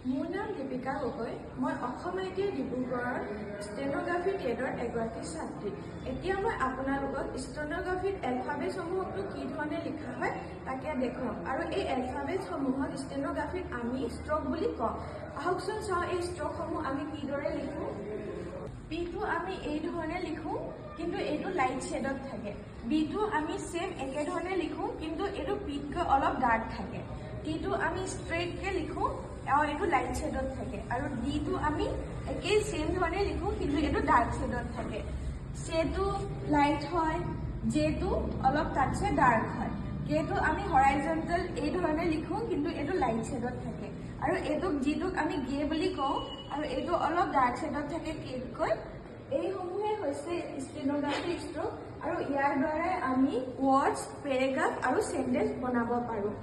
মোৰ নাম দীপিকা গগৈ। মই অসম আই.টি.আই. ডিব্ৰুগড়ৰ ষ্টেনোগ্ৰাফী ট্ৰেডৰ এগৰাকী ছাত্ৰী। এতিয়া মই আপোনালোকক ষ্টেনোগ্ৰাফীত এলফাবেটসমূহকটো কি ধৰণে লিখা হয় তাকে দেখুৱাম। আৰু এই এলফাবেটসমূহক ষ্টেনোগ্ৰাফীত আমি ষ্ট্ৰক বুলি কওঁ। আহকচোন চাওঁ এই ষ্ট্ৰকসমূহ আমি কিদৰে লিখোঁ। পিটো আমি এই ধৰণে লিখোঁ, কিন্তু এইটো লাইট শ্বেডত থাকে। বিটো আমি ছেম একেধৰণে লিখোঁ, কিন্তু এইটো পিতকৈ অলপ ডাৰ্ক থাকে। টিটো আমি ষ্ট্ৰেইটকৈ লিখোঁ আৰু এইটো লাইট শ্বেডত থাকে। আৰু ডিটো আমি একেই ছেম ধৰণে লিখোঁ, কিন্তু এইটো ডাৰ্ক শ্বেডত থাকে। চেটো লাইট হয়, জেটো অলপ তাতছে ডাৰ্ক হয়। কেটো আমি হৰাইজণ্টেল এই ধৰণে লিখোঁ, কিন্তু এইটো লাইট শ্বেডত থাকে। আৰু এইটোক যিটোক আমি গে বুলি কওঁ, আৰু এইটো অলপ ডাৰ্ক শ্বেডত থাকে কেতকৈ। এইসমূহে হৈছে ষ্টেনোগ্ৰাফী ষ্ট্ৰক, আৰু ইয়াৰ দ্বাৰাই আমি ৱৰ্ডছ, পেৰেগ্ৰাফ আৰু চেণ্টেঞ্চ বনাব পাৰোঁ।